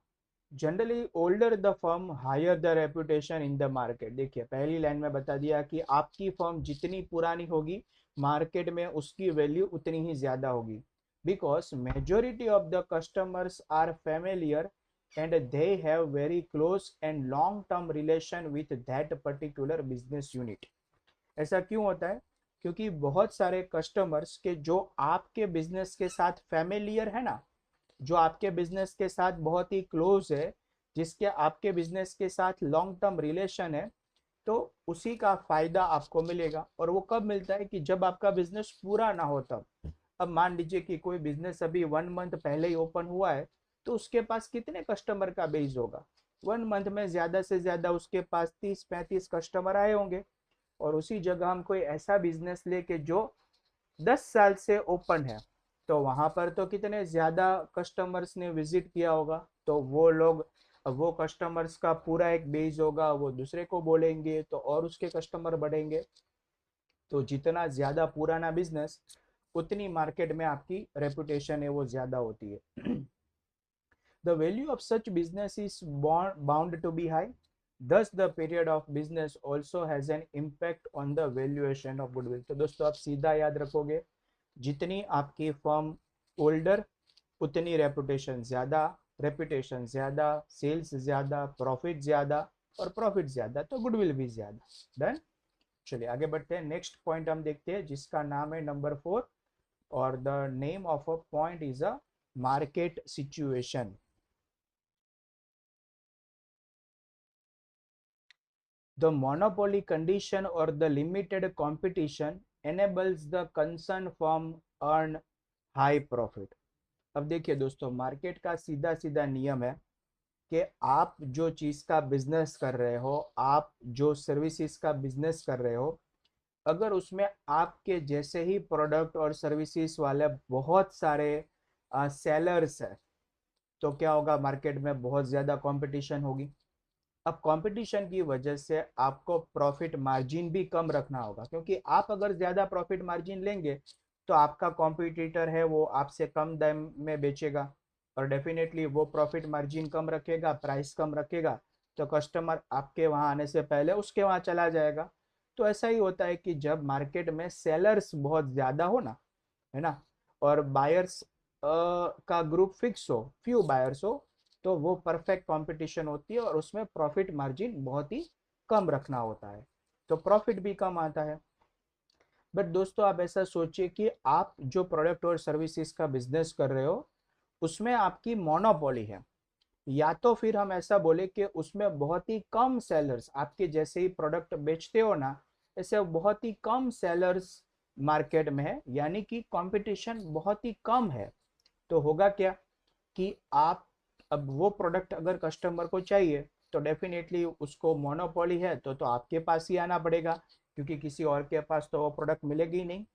Generally older the firm higher the reputation in the market. देखिए पहली लाइन में बता दिया कि आपकी फर्म जितनी पुरानी होगी मार्केट में उसकी वैल्यू उतनी ही ज्यादा होगी, because majority of the customers are familiar and they have very close and long term relation with that particular business unit. ऐसा क्यों होता है? क्योंकि बहुत सारे कस्टमर्स के जो आपके बिजनेस के साथ फेमिलियर है ना, जो आपके बिजनेस के साथ बहुत ही क्लोज है, जिसके आपके बिजनेस के साथ लॉन्ग टर्म रिलेशन है, तो उसी का फायदा आपको मिलेगा। और वो कब मिलता है? कि जब आपका बिजनेस पूरा ना हो तब। अब मान लीजिए कि कोई बिजनेस अभी 1 मंथ पहले ही ओपन हुआ है, तो उसके पास कितने कस्टमर का बेस होगा? 1 मंथ में ज्यादा से ज्यादा उसके पास 30-35 कस्टमर आए होंगे। और उसी जगह हम कोई ऐसा बिजनेस लेके जो 10 साल से ओपन है, तो वहां पर तो कितने ज्यादा कस्टमर्स ने विजिट किया होगा, तो वो लोग, वो कस्टमर्स का पूरा एक बेस होगा, वो दूसरे को बोलेंगे तो और उसके कस्टमर बढ़ेंगे। तो जितना ज्यादा पुराना बिजनेस, उतनी मार्केट में आपकी रेपुटेशन है वो ज्यादा होती है। The value of such business is bound to be high. Thus, the period of business also has an impact on the valuation of goodwill. तो दोस्तों आप सीधा याद रखोगे, जितनी आपकी फर्म ओल्डर उतनी रेपुटेशन ज्यादा, सेल्स ज्यादा, प्रॉफिट ज्यादा, और प्रॉफिट ज्यादा तो गुडविल भी ज्यादा। डन। चलिए आगे बढ़ते हैं। नेक्स्ट पॉइंट हम देखते हैं जिसका नाम है नंबर 4, और the name of a point is a market situation. The monopoly condition or the limited competition enables the concerned firm earn high profit। अब देखिए दोस्तों, मार्केट का सीधा सीधा नियम है कि आप जो चीज का बिजनेस कर रहे हो, आप जो सर्विसेज का बिजनेस कर रहे हो, अगर उसमें आपके जैसे ही प्रोडक्ट और सर्विसेज वाले बहुत सारे सेलर्स है, तो क्या होगा? मार्केट में बहुत ज्यादा कंपटीशन होगी। अब कंपटीशन की वजह से आपको प्रॉफिट मार्जिन भी कम रखना होगा, क्योंकि आप अगर ज्यादा प्रॉफिट मार्जिन लेंगे तो आपका कॉम्पिटिटर है वो आपसे कम दाम में बेचेगा, और डेफिनेटली वो प्रॉफिट मार्जिन कम रखेगा, प्राइस कम रखेगा, तो कस्टमर आपके वहां आने से पहले उसके वहां चला जाएगा। तो ऐसा ही होता है कि जब मार्केट में सेलर्स बहुत ज्यादा हो ना, है ना, और बायर्स का ग्रुप फिक्स हो, फ्यू बायर्स हो, तो वो परफेक्ट कंपटीशन होती है और उसमें प्रॉफिट मार्जिन बहुत ही कम रखना होता है, तो प्रॉफिट भी कम आता है। बट दोस्तों आप ऐसा सोचिए कि आप जो प्रोडक्ट और सर्विसेज का बिजनेस कर रहे हो उसमें आपकी मोनोपोली है, या तो फिर हम ऐसा बोले कि उसमें बहुत ही कम सेलर्स, आपके जैसे ही प्रोडक्ट बेचते हो ना, ऐसे बहुत ही कम सेलर्स मार्केट में है, यानी कि कंपटीशन बहुत ही कम है। तो होगा क्या कि आप, अब वो प्रोडक्ट अगर कस्टमर को चाहिए तो डेफिनेटली उसको मोनोपोली है तो आपके पास ही आना पड़ेगा, क्योंकि किसी और के पास तो वो प्रोडक्ट मिलेगी ही नहीं।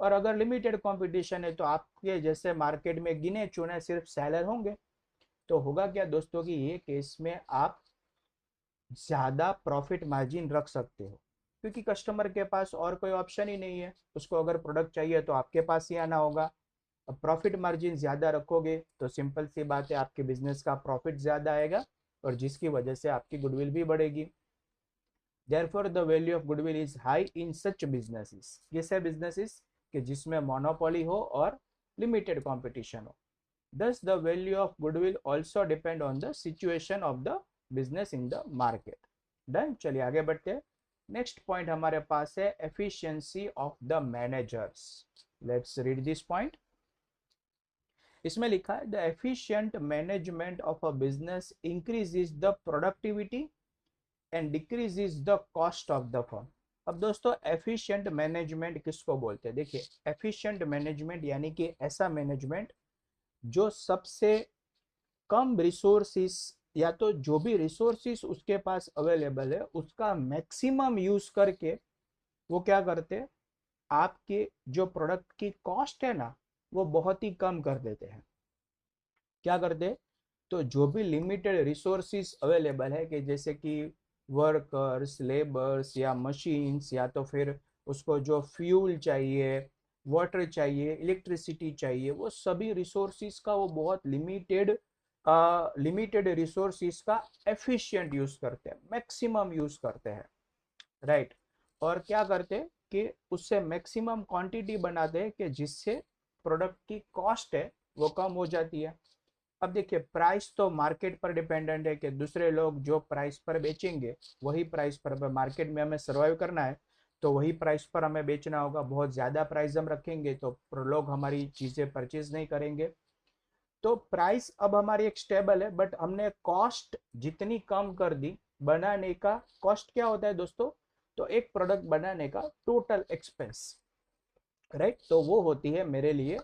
और अगर लिमिटेड कंपटीशन है तो आपके जैसे मार्केट में गिने चुने सिर्फ सेलर होंगे। तो होगा क्या दोस्तों कि ये केस में आप ज्यादा प्रॉफिट मार्जिन रख सकते हो, क्योंकि कस्टमर के पास और कोई ऑप्शन ही नहीं है, उसको अगर प्रोडक्ट चाहिए तो आपके पास ही आना होगा। अब प्रॉफिट मार्जिन ज्यादा रखोगे तो सिंपल सी बात है, आपके बिजनेस का प्रॉफिट ज्यादा आएगा, और जिसकी वजह से आपकी गुडविल भी बढ़ेगी। Therefore the value of goodwill is high in such businesses. कैसे बिजनेसेस? कि जिसमें मोनोपोली हो और लिमिटेड कंपटीशन हो। Thus, the value of goodwill also depend on the situation of the business in the market. Done? चलिए आगे बढ़ते हैं। नेक्स्ट पॉइंट हमारे पास है efficiency of the managers. Let's read this point. इसमें लिखा है the efficient management of a business increases the productivity and decreases the cost of the firm. अब दोस्तों एफिशिएंट मैनेजमेंट किसको बोलते हैं? देखिए एफिशिएंट मैनेजमेंट यानी कि ऐसा मैनेजमेंट जो सबसे कम रिसोर्सिस, या तो जो भी रिसोर्सिस उसके पास अवेलेबल है उसका मैक्सिमम यूज करके वो क्या करते हैं, आपके जो प्रोडक्ट की कॉस्ट है ना वो बहुत ही कम कर देते हैं। क्या करते हैं? तो जो भी लिमिटेड रिसोर्सिस अवेलेबल है, कि जैसे कि वर्कर्स, लेबर्स या मशीन्स, या तो फिर उसको जो फ्यूल चाहिए, वाटर चाहिए, इलेक्ट्रिसिटी चाहिए, वो सभी रिसोर्सिस का वो बहुत लिमिटेड लिमिटेड रिसोर्सिस का एफिशिएंट यूज करते हैं, मैक्सिमम यूज करते हैं, राइट। और क्या करते हैं कि उससे मैक्सिमम क्वांटिटी बनाते हैं कि जिससे प्रोडक्ट की कॉस्ट है वो कम हो जाती है। अब देखिए प्राइस तो मार्केट पर डिपेंडेंट है कि दूसरे लोग जो प्राइस पर बेचेंगे वही प्राइस पर मार्केट में हमें सर्वाइव करना है तो वही प्राइस पर हमें बेचना होगा। बहुत ज़्यादा प्राइस हम रखेंगे तो लोग हमारी चीज़ें परचेज नहीं करेंगे। तो प्राइस अब हमारी एक स्टेबल है, बट हमने कॉस्ट जितनी कम कर दी बनाने का। कॉस्ट क्या होता है दोस्तों? तो एक प्रोडक्ट बनाने का टोटल एक्सपेंस, राइट, तो वो होती है मेरे लिए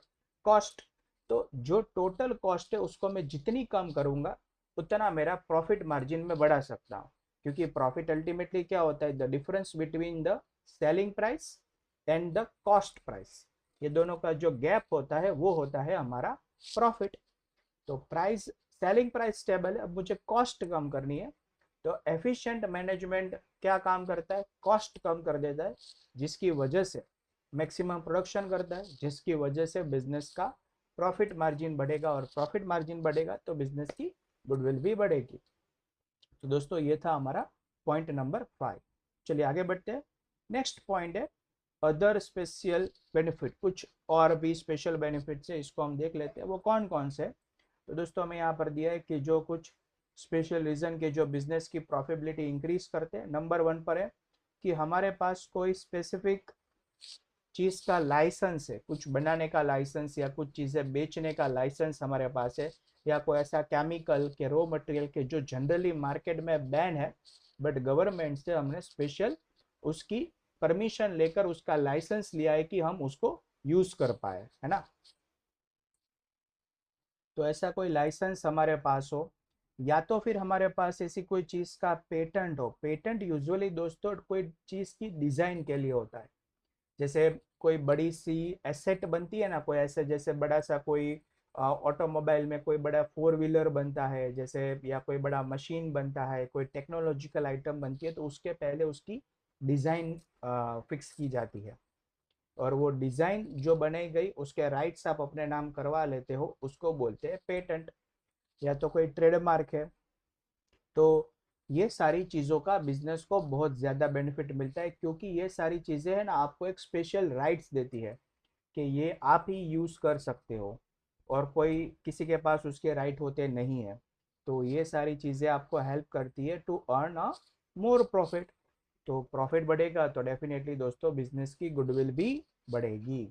कॉस्ट। तो जो टोटल कॉस्ट है उसको मैं जितनी कम करूंगा उतना मेरा प्रॉफिट मार्जिन में बढ़ा सकता हूँ। क्योंकि प्रॉफिट अल्टीमेटली क्या होता है? The difference between the selling price and the cost price. ये दोनों का जो गैप होता है वो होता है हमारा प्रॉफिट। तो प्राइस, सेलिंग प्राइस स्टेबल है, अब मुझे कॉस्ट कम करनी है। तो एफिशिएंट मैनेजमेंट क्या काम करता है? कॉस्ट कम कर देता है, जिसकी वजह से मैक्सिमम प्रोडक्शन करता है, जिसकी वजह से बिजनेस का प्रॉफिट मार्जिन बढ़ेगा, और प्रॉफिट मार्जिन बढ़ेगा तो बिजनेस की गुडविल भी बढ़ेगी। तो दोस्तों ये था हमारा पॉइंट नंबर 5। चलिए आगे बढ़ते हैं। नेक्स्ट पॉइंट है अदर स्पेशल बेनिफिट। कुछ और भी स्पेशल बेनिफिट्स है, इसको हम देख लेते हैं वो कौन कौन से। तो दोस्तों हमें यहाँ पर दिया है कि जो कुछ स्पेशल रीजन के जो बिजनेस की प्रॉफिटेबिलिटी इंक्रीज करते हैं। नंबर 1 पर है कि हमारे पास कोई स्पेसिफिक चीज का लाइसेंस है, कुछ बनाने का लाइसेंस या कुछ चीजें बेचने का लाइसेंस हमारे पास है, या कोई ऐसा केमिकल के रॉ मटेरियल के जो जनरली मार्केट में बैन है, बट गवर्नमेंट से हमने स्पेशल उसकी परमिशन लेकर उसका लाइसेंस लिया है कि हम उसको यूज कर पाए, है ना। तो ऐसा कोई लाइसेंस हमारे पास हो, या तो फिर हमारे पास ऐसी कोई चीज का पेटेंट हो। पेटेंट यूजुअली दोस्तों कोई चीज की डिजाइन के लिए होता है। जैसे कोई बड़ी सी एसेट बनती है ना, कोई ऐसे जैसे बड़ा सा कोई ऑटोमोबाइल में कोई बड़ा 4 व्हीलर बनता है जैसे, या कोई बड़ा मशीन बनता है, कोई टेक्नोलॉजिकल आइटम बनती है, तो उसके पहले उसकी डिजाइन फिक्स की जाती है। और वो डिजाइन जो बनाई गई उसके राइट्स आप अपने नाम करवा लेते हो, उसको बोलते हैं पेटेंट। या तो कोई ट्रेडमार्क है। तो ये सारी चीज़ों का बिजनेस को बहुत ज़्यादा बेनिफिट मिलता है, क्योंकि ये सारी चीज़ें है ना आपको एक स्पेशल राइट्स देती है कि ये आप ही यूज़ कर सकते हो, और कोई किसी के पास उसके राइट होते नहीं है। तो ये सारी चीज़ें आपको हेल्प करती है to earn a more profit. तो प्रॉफिट बढ़ेगा तो डेफिनेटली दोस्तों बिजनेस की गुडविल भी बढ़ेगी,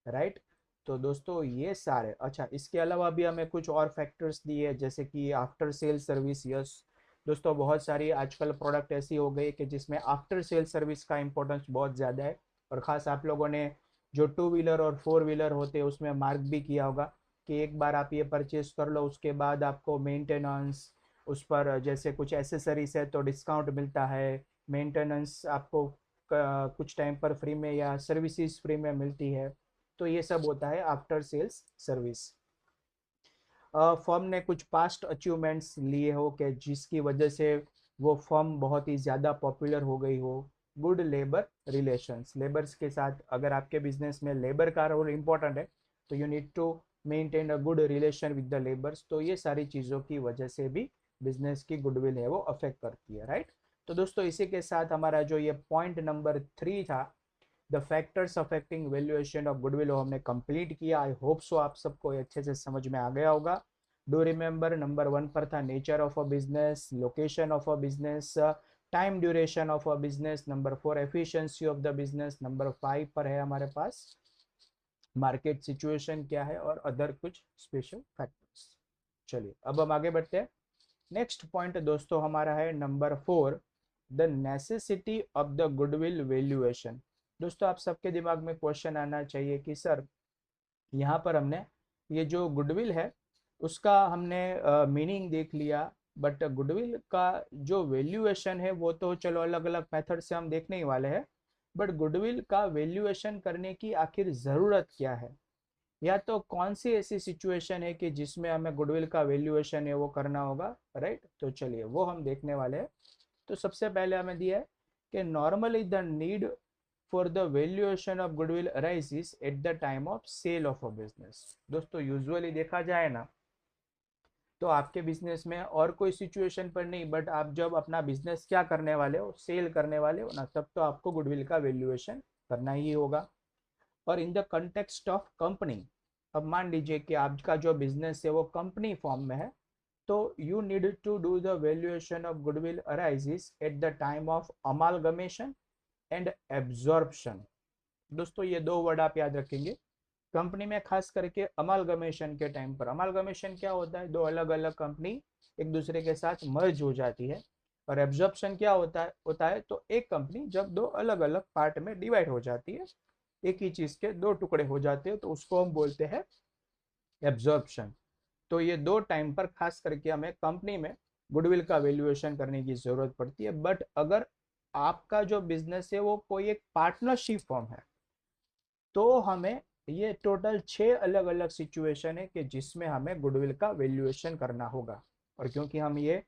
राइट। तो दोस्तों ये सारे, अच्छा इसके अलावा भी हमें कुछ और फैक्टर्स दिए जैसे कि आफ्टर सेल सर्विस। यस दोस्तों, बहुत सारी आजकल प्रोडक्ट ऐसी हो गई कि जिसमें आफ्टर सेल सर्विस का इंपॉर्टेंस बहुत ज़्यादा है। और ख़ास आप लोगों ने जो 2 व्हीलर और 4 व्हीलर होते हैं उसमें मार्क भी किया होगा कि एक बार आप ये परचेज कर लो उसके बाद आपको मेंटेनेंस, उस पर जैसे कुछ एसेसरीज है तो डिस्काउंट मिलता है, मेंटेनेंस आपको कुछ टाइम पर फ्री में या सर्विसेज फ्री में मिलती है। तो ये सब होता है आफ्टर सेल्स सर्विस। फर्म ने कुछ पास्ट अचीवमेंट्स लिए हो कि जिसकी वजह से वो फर्म बहुत ही ज़्यादा पॉपुलर हो गई हो। गुड लेबर रिलेशंस, लेबर्स के साथ अगर आपके बिजनेस में लेबर का रोल इम्पोर्टेंट है तो you need to maintain a good relation with the labours. तो ये सारी चीज़ों की वजह से भी बिजनेस की गुडविल है वो अफेक्ट करती है, राइट। तो दोस्तों इसी के साथ हमारा जो ये पॉइंट नंबर 3 था, the factors affecting valuation of goodwill, हमने कंप्लीट किया। आई होप सो आप सबको अच्छे से समझ में आ गया होगा। डू रिमेंबर नंबर 1 पर था nature of a business, location of a business, time duration of a business. Number 4 efficiency of the business. Number 5 पर है हमारे पास मार्केट सिचुएशन क्या है, और अदर कुछ स्पेशल फैक्टर्स। चलिए अब हम आगे बढ़ते हैं। नेक्स्ट पॉइंट दोस्तों हमारा है number 4, the necessity of the goodwill valuation. दोस्तों आप सबके दिमाग में क्वेश्चन आना चाहिए कि सर यहाँ पर हमने ये जो गुडविल है उसका हमने मीनिंग देख लिया, बट गुडविल का जो वैल्यूएशन है वो तो चलो अलग अलग मेथड से हम देखने ही वाले हैं। बट गुडविल का वैल्यूएशन करने की आखिर ज़रूरत क्या है, या तो कौन सी ऐसी सिचुएशन है कि जिसमें हमें गुडविल का वैल्यूएशन है वो करना होगा, राइट। तो चलिए वो हम देखने वाले हैं। तो सबसे पहले हमें दिया है कि normally the need for the valuation of goodwill arises at the time of sale of a business. दोस्तों यूजुअली देखा जाए ना तो आपके बिजनेस में और कोई सिचुएशन पर नहीं, बट आप जब अपना बिजनेस क्या करने वाले हो, सेल करने वाले हो ना, तब तो आपको गुडविल का वैल्यूएशन करना ही होगा। और in the context of company, अब मान लीजिए कि आपका जो बिजनेस है वो कंपनी फॉर्म में है, तो you need to do the valuation of goodwill arises at the time of amalgamation and absorption. दोस्तों ये दो वर्ड आप याद रखेंगे। कंपनी में खास करके अमालगमेशन के टाइम पर, अमालगमेशन क्या होता है, दो अलग अलग कंपनी एक दूसरे के साथ मर्ज हो जाती है। और एब्जॉर्प्शन क्या होता है तो एक कंपनी जब दो अलग अलग पार्ट में डिवाइड हो जाती है, एक ही चीज के दो टुकड़े हो जाते हैं, तो उसको हम बोलते हैं एब्जॉर्प्शन। तो ये दो टाइम पर खास करके हमें कंपनी में गुडविल का वैल्यूएशन करने की जरूरत पड़ती है। बट अगर आपका जो बिजनेस है वो कोई एक पार्टनरशिप फॉर्म है, तो हमें ये टोटल 6 अलग अलग सिचुएशन है कि जिसमें हमें गुडविल का वैल्यूएशन करना होगा। और क्योंकि हम ये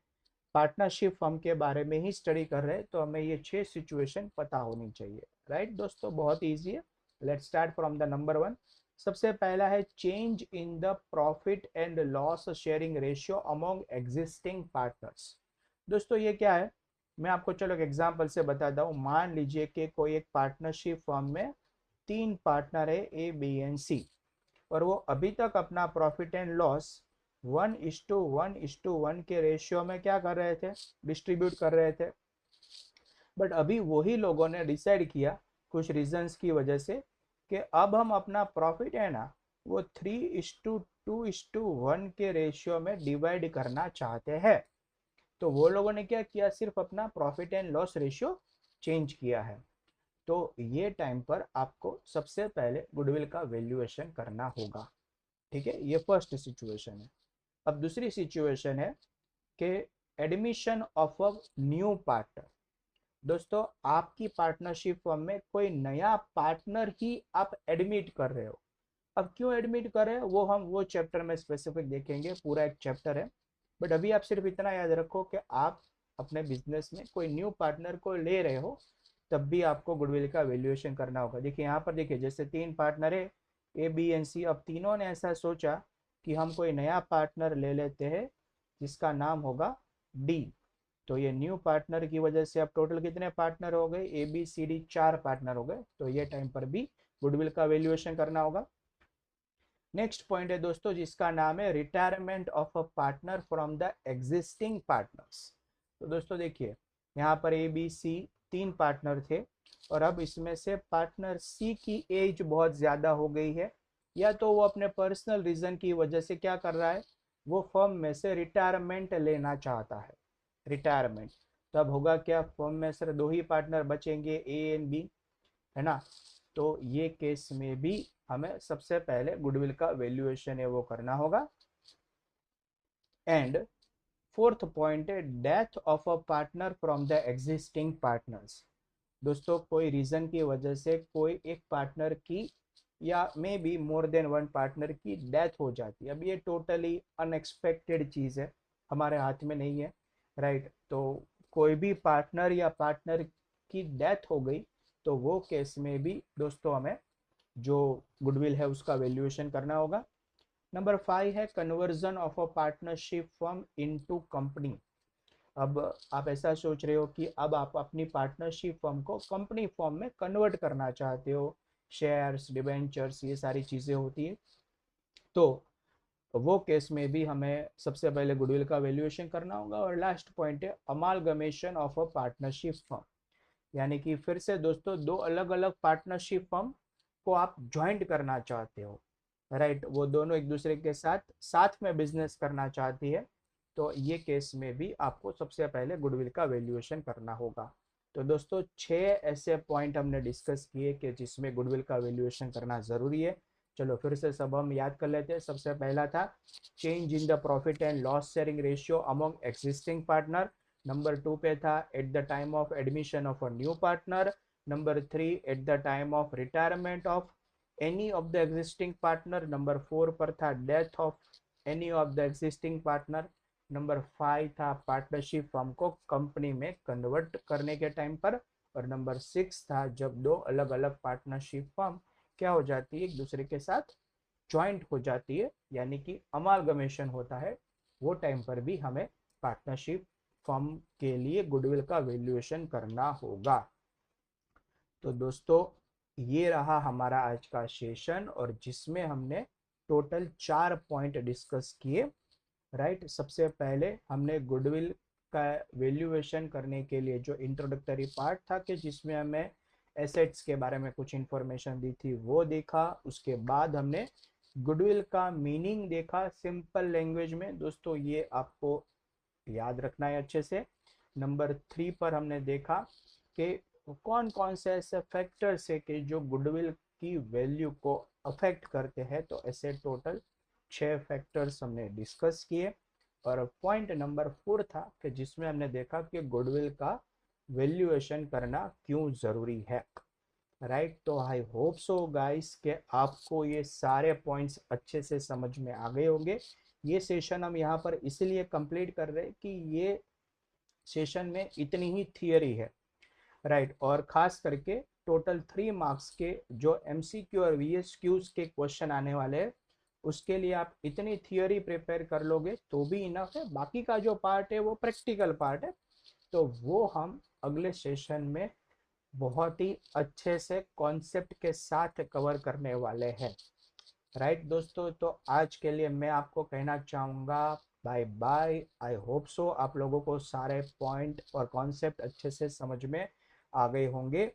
पार्टनरशिप फर्म के बारे में ही स्टडी कर रहे हैं, तो हमें ये 6 सिचुएशन पता होनी चाहिए। राइट दोस्तों, बहुत ईजी है। Let's start from the number 1। सबसे पहला है change in the profit and loss sharing ratio among existing partners. दोस्तों ये क्या है, मैं आपको चलो एक एग्जांपल से बताता हूँ। मान लीजिए कि कोई एक पार्टनरशिप फर्म में 3 पार्टनर है, ए बी एंड सी, और वो अभी तक अपना प्रॉफिट एंड लॉस 1:1:1 के रेशियो में क्या कर रहे थे, डिस्ट्रीब्यूट कर रहे थे। बट अभी वही लोगों ने डिसाइड किया कुछ रीजंस की वजह से कि अब हम अपना प्रॉफिट है ना वो 3:2:1 के रेशियो में डिवाइड करना चाहते हैं। तो वो लोगों ने क्या किया, सिर्फ अपना profit and loss ratio change किया है। तो ये टाइम पर आपको सबसे पहले गुडविल का वैल्यूएशन करना होगा। ठीक है, ये फर्स्ट सिचुएशन है। अब दूसरी सिचुएशन है कि admission of a new partner. दोस्तों आपकी पार्टनरशिप फर्म में कोई नया पार्टनर ही आप एडमिट कर रहे हो। अब क्यों एडमिट कर रहे हो वो हम वो चैप्टर में स्पेसिफिक देखेंगे, पूरा एक चैप्टर है। बट अभी आप सिर्फ इतना याद रखो कि आप अपने बिजनेस में कोई न्यू पार्टनर को ले रहे हो, तब भी आपको गुडविल का वैल्यूएशन करना होगा। देखिए यहाँ पर, देखिए जैसे 3 पार्टनर है, ए बी एंड सी। अब तीनों ने ऐसा सोचा कि हम कोई नया पार्टनर ले लेते हैं जिसका नाम होगा डी। तो ये न्यू पार्टनर की वजह से अब टोटल कितने पार्टनर हो गए, A B C D 4 partner हो गए। तो ये टाइम पर भी गुडविल का वैल्यूएशन करना होगा। नेक्स्ट पॉइंट है दोस्तों जिसका नाम है retirement of a partner from the existing partners. तो दोस्तों देखिए यहाँ पर ए बी सी 3 पार्टनर थे, और अब इसमें से पार्टनर सी की एज बहुत ज्यादा हो गई है, या तो वो अपने पर्सनल रीजन की वजह से क्या कर रहा है, वो फर्म में से रिटायरमेंट लेना चाहता है। रिटायरमेंट, तब होगा क्या, फर्म में सिर्फ 2 ही पार्टनर बचेंगे, ए एंड बी, है ना। तो ये केस में भी हमें सबसे पहले गुडविल का वैल्यूएशन है वो करना होगा। एंड फोर्थ पॉइंट है death of a partner from the existing partners. दोस्तों कोई रीजन की वजह से कोई एक पार्टनर की या may be more than one partner की डेथ हो जाती है। अब ये टोटली अनएक्सपेक्टेड चीज है, हमारे हाथ में नहीं है। राइट, तो कोई भी पार्टनर या पार्टनर की डेथ हो गई, तो वो केस में भी दोस्तों हमें जो गुडविल है उसका वैल्यूएशन करना होगा। नंबर 5 है conversion of a partnership firm into company. अब आप ऐसा सोच रहे हो कि अब आप अपनी पार्टनरशिप फर्म को कंपनी फॉर्म में कन्वर्ट करना चाहते हो, शेयर्स डिबेंचर्स ये सारी चीज़ें होती है। तो वो केस में भी हमें सबसे पहले गुडविल का वैल्यूएशन करना होगा। और लास्ट पॉइंट है amalgamation of a partnership firm, यानी कि फिर से दोस्तों 2 अलग अलग पार्टनरशिप फर्म को आप ज्वाइंट करना चाहते हो। राइट, वो दोनों एक दूसरे के साथ साथ में बिजनेस करना चाहती है। तो ये केस में भी आपको सबसे पहले गुडविल का वैल्यूएशन करना होगा। तो दोस्तों 6 ऐसे पॉइंट हमने डिस्कस किए कि जिसमें गुडविल का वैल्यूएशन करना ज़रूरी है। चलो फिर से सब हम याद कर लेते हैं। सबसे पहला था change in the profit and loss sharing ratio among existing partner. Number 2 पे था eight the time of admission of a new partner. Number 3 eight the time of retirement of any of the existing partner. Number 4 पर था death of any of the existing partner. Number 5 था partnership firm को company में convert करने के time पर। और number 6 था जब 2 अलग अलग पार्टनरशिप फर्म क्या हो जाती है, एक दूसरे के साथ ज्वाइंट हो जाती है, यानी कि अमालगमेशन होता है वो टाइम पर भी हमें पार्टनरशिप फर्म के लिए गुडविल का वैल्यूएशन करना होगा। तो दोस्तों ये रहा हमारा आज का सेशन, और जिसमें हमने टोटल 4 पॉइंट डिस्कस किए। राइट, सबसे पहले हमने गुडविल का वैल्यूएशन करने के लिए जो इंट्रोडक्टरी पार्ट था कि जिसमें हमें एसेट्स के बारे में कुछ इंफॉर्मेशन दी थी वो देखा। उसके बाद हमने गुडविल का मीनिंग देखा सिंपल लैंग्वेज में। दोस्तों ये आपको याद रखना है अच्छे से। नंबर 3 पर हमने देखा कि कौन कौन से ऐसे फैक्टर्स है कि जो गुडविल की वैल्यू को अफेक्ट करते हैं। तो ऐसे टोटल 6 फैक्टर्स हमने डिस्कस किए। और पॉइंट नंबर 4 था कि जिसमें हमने देखा कि गुडविल का वैल्यूएशन करना क्यों जरूरी है। राइट, तो आई होप सो गाइस कि आपको ये सारे पॉइंट्स अच्छे से समझ में आ गए होंगे। ये सेशन हम यहाँ पर इसलिए कंप्लीट कर रहे हैं कि ये सेशन में इतनी ही थियरी है। राइट, और खास करके टोटल 3 मार्क्स के जो एमसीक्यू और वीएसक्यूज के क्वेश्चन आने वाले हैं उसके लिए आप इतनी थियरी प्रिपेयर कर लोगे तो भी इनफ है। बाकी का जो पार्ट है वो प्रैक्टिकल पार्ट है, तो वो हम अगले सेशन में बहुत ही अच्छे से कॉन्सेप्ट के साथ कवर करने वाले हैं। राइट दोस्तों, तो आज के लिए मैं आपको कहना चाहूँगा bye bye. I hope so आप लोगों को सारे पॉइंट और कॉन्सेप्ट अच्छे से समझ में आ गए होंगे।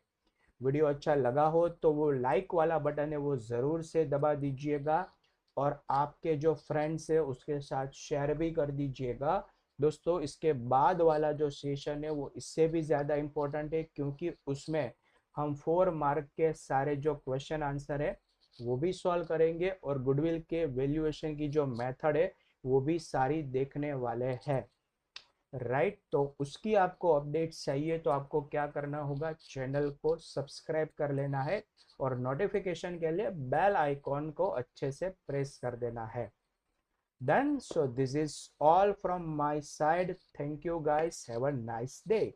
वीडियो अच्छा लगा हो तो वो लाइक वाला बटन है वो ज़रूर से दबा दीजिएगा, और आपके जो फ्रेंड्स है उसके साथ शेयर भी कर दीजिएगा। दोस्तों इसके बाद वाला जो सेशन है वो इससे भी ज़्यादा इम्पोर्टेंट है, क्योंकि उसमें हम 4 मार्क के सारे जो क्वेश्चन आंसर है वो भी सॉल्व करेंगे, और गुडविल के वैल्यूएशन की जो मेथड है वो भी सारी देखने वाले हैं। राइट, तो उसकी आपको अपडेट चाहिए तो आपको क्या करना होगा, चैनल को सब्सक्राइब कर लेना है और नोटिफिकेशन के लिए बेल आइकॉन को अच्छे से प्रेस कर देना है। Done. So this is all from my side. Thank you guys. Have a nice day.